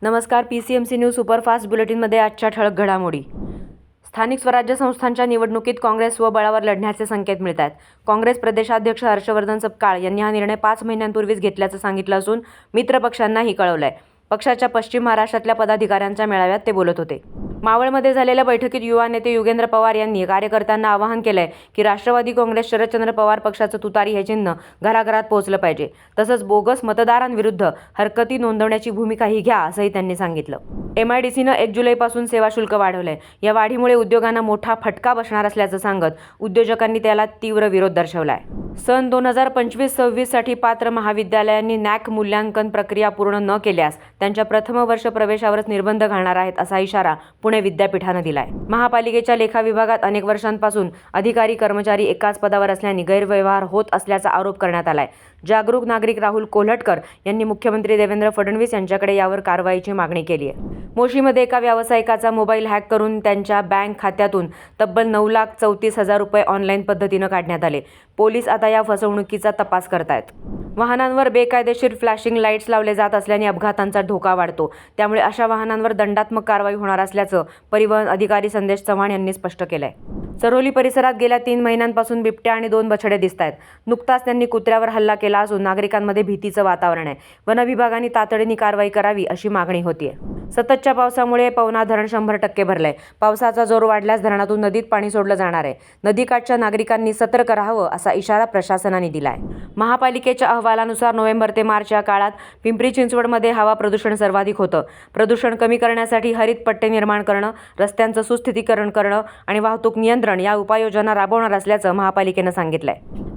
नमस्कार. PCMC news superfast बुलेटिनमध्ये आजच्या ठळक घडामोडी. स्थानिक स्वराज्य संस्थांच्या निवडणुकीत काँग्रेस स्वबळावर लढण्याचे संकेत मिळत आहेत. काँग्रेस प्रदेशाध्यक्ष हर्षवर्धन सपकाळ यांनी हा निर्णय 5 महिन्यांपूर्वीच घेतल्याचं सांगितलं असून मित्र पक्षांनाही कळवलंय. पक्षाच्या पश्चिम महाराष्ट्रातल्या पदाधिकाऱ्यांच्या मेळाव्यात ते बोलत होते. मावळमध्ये झालेल्या बैठकीत युवा नेते युगेंद्र पवार यांनी कार्यकर्त्यांना आवाहन केलंय की राष्ट्रवादी काँग्रेस शरदचंद्र पवार पक्षाचं तुतारी हे चिन्ह घराघरात पोहोचलं पाहिजे. तसंच बोगस मतदारांविरुद्ध हरकती नोंदवण्याची भूमिकाही घ्या असंही त्यांनी सांगितलं. MIDCनं 1 जुलैपासून सेवा शुल्क वाढवलंय. या वाढीमुळे उद्योगांना मोठा फटका बसणार असल्याचं सांगत उद्योजकांनी त्याला तीव्र विरोध दर्शवलाय. सन 2025-26 साठी पात्र महाविद्यालयांनी NAC मूल्यांकन प्रक्रिया पूर्ण न केल्यास त्यांच्या प्रथम वर्ष प्रवेशावरच निर्बंध घालणार आहेत असा इशारा पुणे विद्यापीठानं दिलाय. महापालिकेच्या लेखा विभागात अनेक वर्षांपासून अधिकारी कर्मचारी एकाच पदावर असल्याने गैरव्यवहार होत असल्याचा आरोप करण्यात आलाय. जागरूक नागरिक राहुल कोल्हटकर यांनी मुख्यमंत्री देवेंद्र फडणवीस यांच्याकडे यावर कारवाईची मागणी केली आहे. मोशीमध्ये एका व्यावसायिकाचा मोबाईल हॅक करून त्यांच्या बँक खात्यातून तब्बल 9,34,000 रुपये ऑनलाईन पद्धतीनं काढण्यात आले. पोलीस आता या फसवणुकीचा तपास करतायत. वाहनांवर बेकायदेशीर फ्लॅशिंग लाईट्स लावले जात असल्याने अपघातांचा धोका वाढतो. त्यामुळे अशा वाहनांवर दंडात्मक कारवाई होणार असल्याचं परिवहन अधिकारी संदेश चव्हाण यांनी स्पष्ट केलंय. चरोली परिसरात गेल्या 3 महिन्यांपासून बिबट्या आणि 2 बछडे दिसतायत. नुकताच त्यांनी कुत्र्यावर हल्ला केला असून नागरिकांमध्ये भीतीचं वातावरण आहे. वन विभागाने तातडीने कारवाई करावी अशी मागणी होतीये. सततच्या पावसामुळे पवना धरण 100% भरलंय. पावसाचा जोर वाढल्यास धरणातून नदीत पाणी सोडलं जाणार आहे. नदीकाठच्या नागरिकांनी सतर्क राहावं असा इशारा प्रशासनाने दिलाय. महापालिकेच्या अहवालानुसार नोव्हेंबर ते मार्च या काळात पिंपरी चिंचवडमध्ये हवा प्रदूषण सर्वाधिक होतं. प्रदूषण कमी करण्यासाठी हरित पट्टे निर्माण करणं, रस्त्यांचं सुस्थितीकरण करणं आणि वाहतूक नियंत्रण या उपाययोजना राबवणार असल्याचं महापालिकेनं सांगितलंय.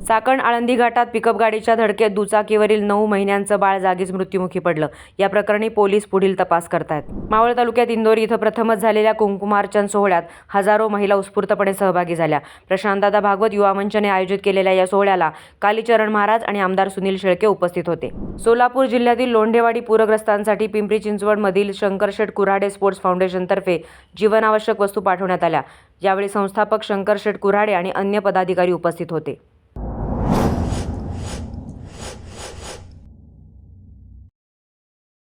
चाकण आळंदी घाटात पिकअप गाडीच्या धडकेत दुचाकीवरील 9 महिन्यांचं बाळ जागीच मृत्युमुखी पडलं. या प्रकरणी पोलीस पुढील तपास करतायत. मावळ तालुक्यात इंदोरी इथं प्रथमच झालेल्या कुंकुमार्चन सोहळ्यात हजारो महिला उत्स्फूर्तपणे सहभागी झाल्या. प्रशांतदादा भागवत युवा मंचने आयोजित केलेल्या या सोहळ्याला कालीचरण महाराज आणि आमदार सुनील शेळके उपस्थित होते. सोलापूर जिल्ह्यातील लोंढेवाडी पूरग्रस्तांसाठी पिंपरी चिंचवडमधील शंकरशेठ कुऱ्हाडे स्पोर्ट्स फाउंडेशनतर्फे जीवनावश्यक वस्तू पाठवण्यात आल्या. यावेळी संस्थापक शंकरशेठ कुऱ्हाडे आणि अन्य पदाधिकारी उपस्थित होते.